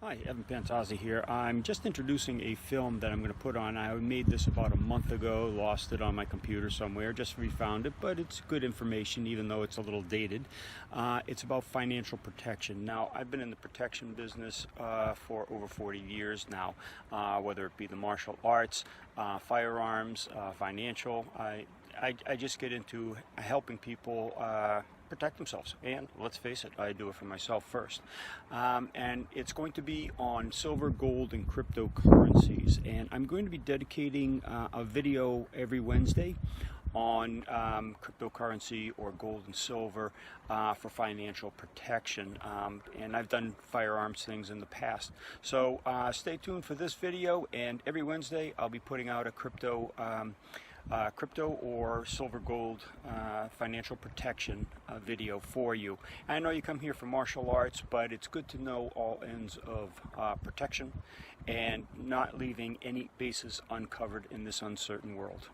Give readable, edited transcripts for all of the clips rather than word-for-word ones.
Hi, Evan Pantazi here. I'm just introducing a film that I'm going to put on. I made this about a month ago, lost it on my computer somewhere, just refound it, but it's good information even though it's a little dated. It's about financial protection. Now, I've been in the protection business for over 40 years now, whether it be the martial arts, firearms, financial. I just get into helping people protect themselves, and let's face it, I do it for myself first. And it's going to be on silver, gold, and cryptocurrencies, and I'm going to be dedicating a video every Wednesday on cryptocurrency or gold and silver for financial protection, and I've done firearms things in the past. So stay tuned for this video, and every Wednesday I'll be putting out a crypto or silver gold financial protection video for you. I know you come here for martial arts, but it's good to know all ends of protection and not leaving any bases uncovered in this uncertain world.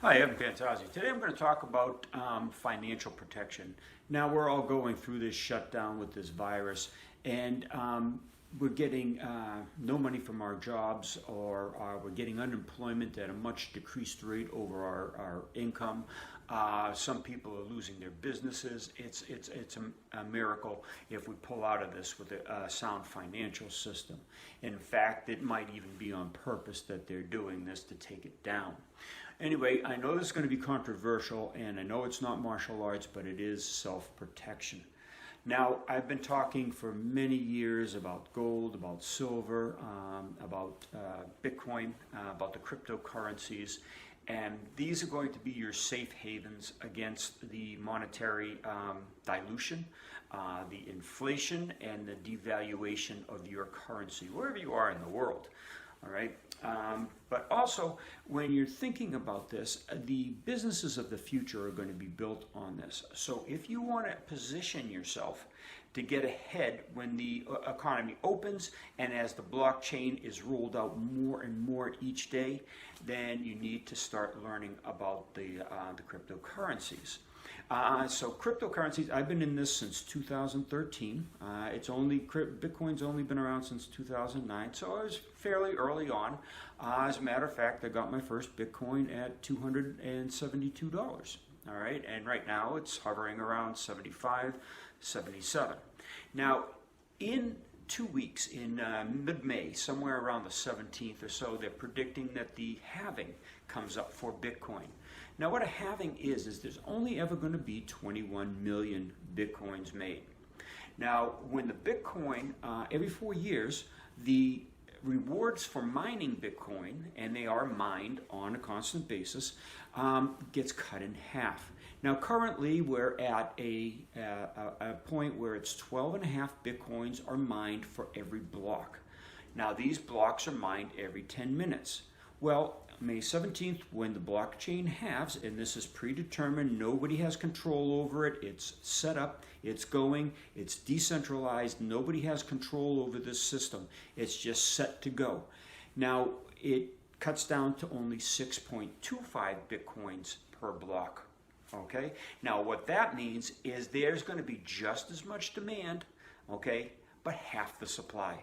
Hi, Evan Pantazi. Today I'm going to talk about financial protection. Now we're all going through this shutdown with this virus, and we're getting no money from our jobs, or we're getting unemployment at a much decreased rate over our income. Some people are losing their businesses. It's a miracle if we pull out of this with a sound financial system. In fact, it might even be on purpose that they're doing this to take it down. Anyway, I know this is going to be controversial, and I know it's not martial arts, but it is self-protection. Now, I've been talking for many years about gold, about silver, about Bitcoin, about the cryptocurrencies, and these are going to be your safe havens against the monetary dilution, the inflation, and the devaluation of your currency, wherever you are in the world. All right. But also, when you're thinking about this, the businesses of the future are going to be built on this. So if you want to position yourself to get ahead when the economy opens and as the blockchain is rolled out more and more each day, then you need to start learning about the cryptocurrencies. So cryptocurrencies, I've been in this since 2013. Bitcoin's only been around since 2009, so I was fairly early on. As a matter of fact, I got my first Bitcoin at $272. All right, and right now it's hovering around 75, 77. Now, in 2 weeks, in mid-May, somewhere around the 17th or so, they're predicting that the halving comes up for Bitcoin. Now, what a halving is there's only ever going to be 21 million Bitcoins made. Now, when the Bitcoin, every 4 years, the rewards for mining Bitcoin, and they are mined on a constant basis, gets cut in half. Now, currently, we're at a point where it's 12.5 Bitcoins are mined for every block. Now, these blocks are mined every 10 minutes. Well, May 17th, when the blockchain halves, and this is predetermined, nobody has control over it, it's set up, it's going, it's decentralized, nobody has control over this system, it's just set to go. Now, it cuts down to only 6.25 Bitcoins per block. Okay, now what that means is there's going to be just as much demand, okay, but half the supply.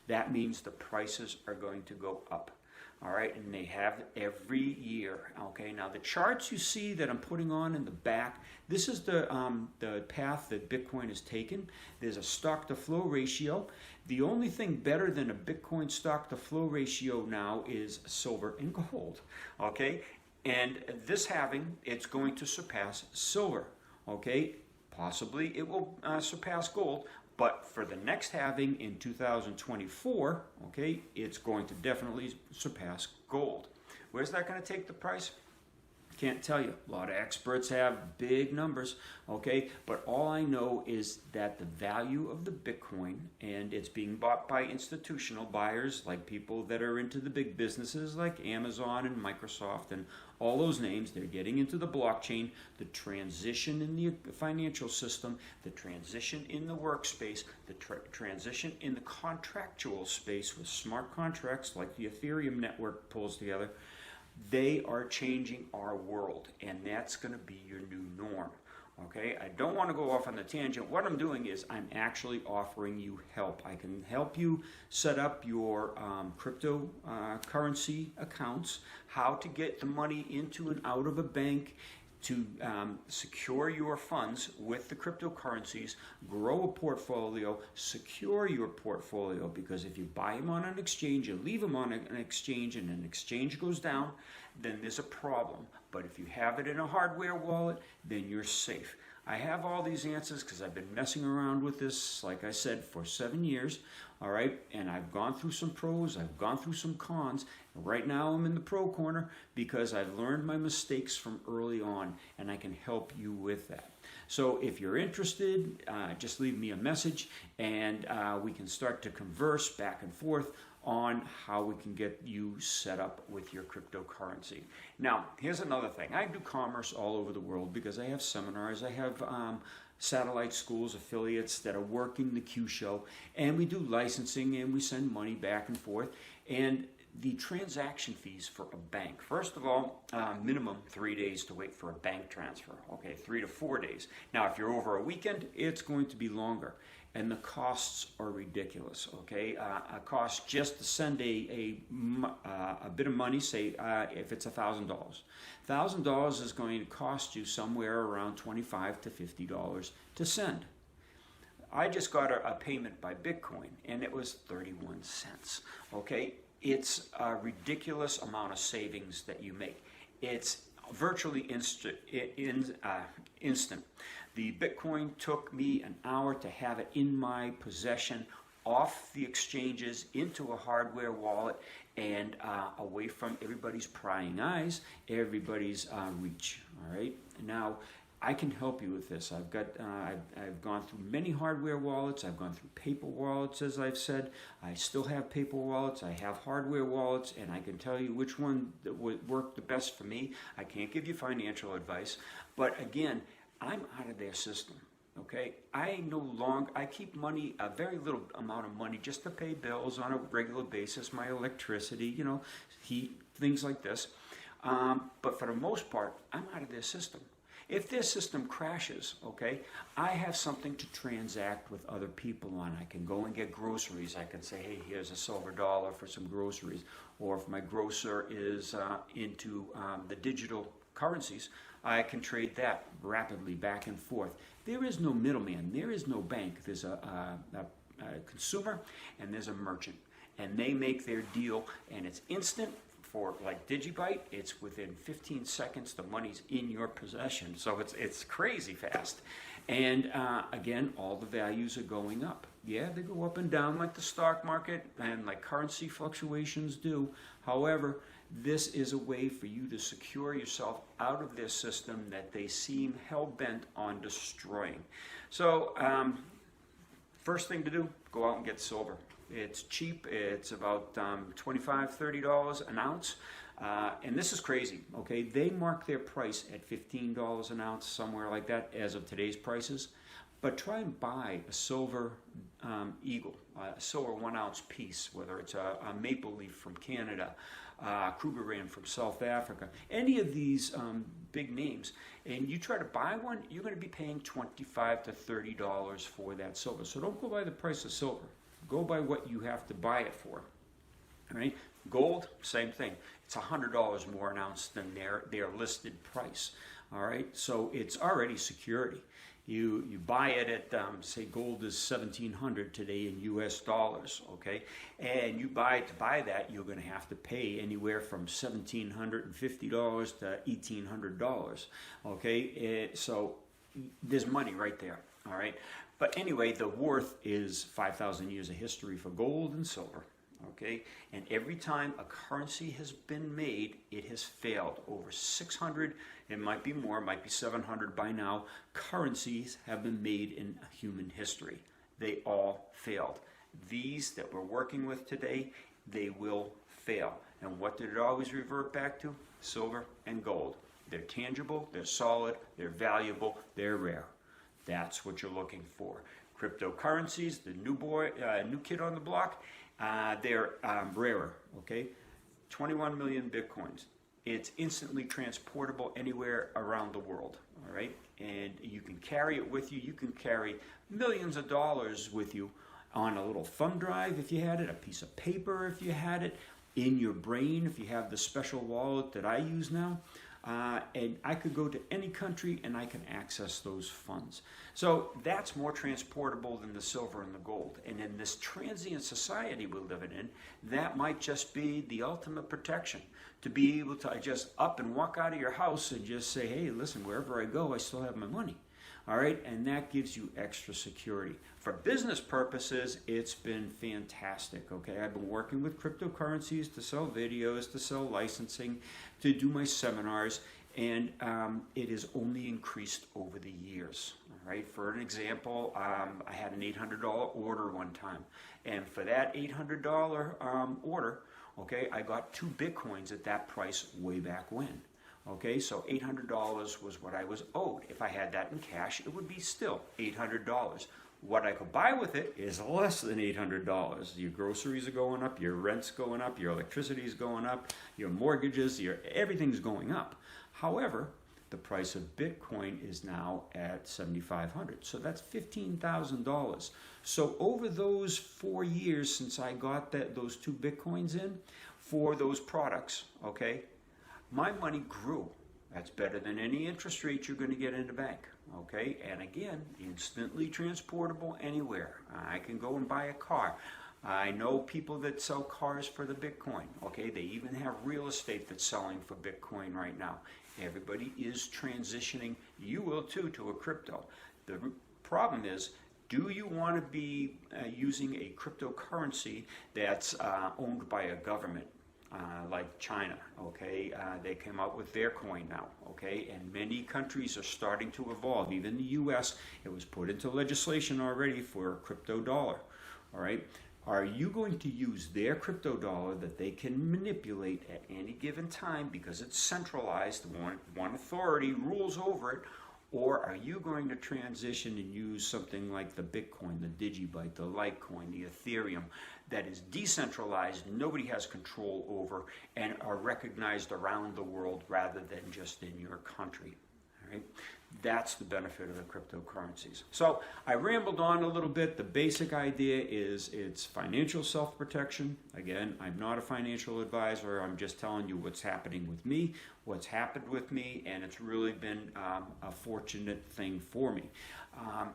That means the prices are going to go up. All right, and they have every year. Okay, now the charts you see that I'm putting on in the back, this is the path that Bitcoin has taken. There's a stock to flow ratio. The only thing better than a Bitcoin stock to flow ratio now is silver and gold. Okay, and this halving, it's going to surpass silver. Okay, possibly it will surpass gold. But for the next halving in 2024, okay, it's going to definitely surpass gold. Where's that going to take the price? Can't tell you. A lot of experts have big numbers, okay? But all I know is that the value of the Bitcoin, and it's being bought by institutional buyers, like people that are into the big businesses like Amazon and Microsoft and all those names. They're getting into the blockchain, the transition in the financial system, the transition in the workspace, the transition in the contractual space with smart contracts like the Ethereum network pulls together. They are changing our world, and that's going to be your new norm. Okay, I don't want to go off on the tangent. What I'm doing is I'm actually offering you help. I can help you set up your cryptocurrency accounts, how to get the money into and out of a bank, to secure your funds with the cryptocurrencies, grow a portfolio, secure your portfolio, because if you buy them on an exchange and leave them on an exchange and an exchange goes down, then there's a problem. But if you have it in a hardware wallet, then you're safe. I have all these answers because I've been messing around with this, like I said, for 7 years, all right? And I've gone through some pros, I've gone through some cons. Right now I'm in the pro corner because I've learned my mistakes from early on, and I can help you with that. So if you're interested, just leave me a message, and we can start to converse back and forth on how we can get you set up with your cryptocurrency. Now, here's another thing. I do commerce all over the world because I have seminars, I have satellite schools, affiliates that are working the Kyusho, and we do licensing and we send money back and forth. And the transaction fees for a bank, first of all, minimum 3 days to wait for a bank transfer, okay, 3 to 4 days. Now, if you're over a weekend, it's going to be longer. And the costs are ridiculous, okay? A cost just to send a bit of money, say if it's $1,000. $1,000 is going to cost you somewhere around $25 to $50 to send. I just got a payment by Bitcoin, and it was 31 cents, okay? It's a ridiculous amount of savings that you make. It's virtually instant. The Bitcoin took me an hour to have it in my possession, off the exchanges, into a hardware wallet, and away from everybody's prying eyes, everybody's reach. All right. Now, I can help you with this. I've gone through many hardware wallets. I've gone through paper wallets, as I've said. I still have paper wallets. I have hardware wallets, and I can tell you which one that would work the best for me. I can't give you financial advice, but again, I'm out of their system. Okay, I keep money, a very little amount of money, just to pay bills on a regular basis, my electricity, you know, heat, things like this. But for the most part, I'm out of their system. If their system crashes, okay, I have something to transact with other people on. I can go and get groceries. I can say, hey, here's a silver dollar for some groceries. Or if my grocer is into the digital currencies, I can trade that rapidly back and forth. There is no middleman. There is no bank. There's a consumer and there's a merchant. And they make their deal, and it's instant. For like Digibyte, it's within 15 seconds the money's in your possession. So it's crazy fast. And again, all the values are going up. Yeah, they go up and down like the stock market and like currency fluctuations do. However, this is a way for you to secure yourself out of their system that they seem hell-bent on destroying. So first thing to do, go out and get silver. It's cheap. It's about $25, $30 an ounce. And this is crazy, okay? They mark their price at $15 an ounce, somewhere like that, as of today's prices. But try and buy a silver eagle, a silver 1 ounce piece, whether it's a maple leaf from Canada, Krugerrand from South Africa, any of these big names, and you try to buy one, you're going to be paying $25 to $30 for that silver. So don't go by the price of silver. Go by what you have to buy it for. All right? Gold, same thing. It's $100 more an ounce than their listed price. All right? So it's already security. You buy it at, say, gold is $1,700 today in U.S. dollars, okay? And to buy that, you're going to have to pay anywhere from $1,750 to $1,800, okay? So there's money right there, all right? But anyway, the worth is 5,000 years of history for gold and silver, okay? And every time a currency has been made, it has failed. Over 600, it might be more, it might be 700 by now, currencies have been made in human history. They all failed. These that we're working with today, they will fail. And what did it always revert back to? Silver and gold. They're tangible, they're solid, they're valuable, they're rare. That's what you're looking for. Cryptocurrencies, the new kid on the block, they're rarer, okay? 21 million Bitcoins. It's instantly transportable anywhere around the world, all right? And you can carry it with you. You can carry millions of dollars with you on a little thumb drive if you had it, a piece of paper if you had it, in your brain if you have the special wallet that I use now. And I could go to any country and I can access those funds. So that's more transportable than the silver and the gold. And in this transient society we're living in, that might just be the ultimate protection. To be able to just up and walk out of your house and just say, hey, listen, wherever I go, I still have my money. All right, and that gives you extra security. For business purposes, it's been fantastic, okay? I've been working with cryptocurrencies to sell videos, to sell licensing, to do my seminars, and it has only increased over the years, all right? For an example, I had an $800 order one time, and for that $800 order, okay, I got 2 Bitcoins at that price way back when. Okay, so $800 was what I was owed. If I had that in cash, it would be still $800. What I could buy with it is less than $800. Your groceries are going up, your rent's going up, your electricity's going up, your mortgages, everything's going up. However, the price of Bitcoin is now at $7,500. So that's $15,000. So over those 4 years since I got those 2 Bitcoins in for those products, okay, my money grew. That's better than any interest rate you're going to get in the bank, okay? And again, instantly transportable anywhere. I can go and buy a car. I know people that sell cars for the Bitcoin, okay? They even have real estate that's selling for Bitcoin right now. Everybody is transitioning. You will too, to a crypto. The problem is, do you want to be using a cryptocurrency that's owned by a government? Like China, okay, they came out with their coin now, okay, and many countries are starting to evolve. Even the U.S., it was put into legislation already for a crypto dollar, all right. Are you going to use their crypto dollar that they can manipulate at any given time because it's centralized, one authority rules over it, or are you going to transition and use something like the Bitcoin, the Digibyte, the Litecoin, the Ethereum, that is decentralized, nobody has control over, and are recognized around the world rather than just in your country? All right? That's the benefit of the cryptocurrencies. So I rambled on a little bit. The basic idea is it's financial self-protection. Again, I'm not a financial advisor. I'm just telling you what's happening with me, what's happened with me, and it's really been a fortunate thing for me.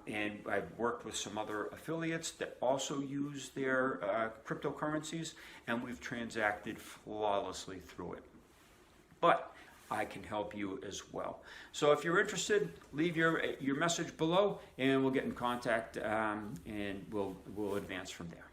And I've worked with some other affiliates that also use their cryptocurrencies, and we've transacted flawlessly through it. But I can help you as well. So if you're interested, leave your message below, and we'll get in contact, and we'll advance from there.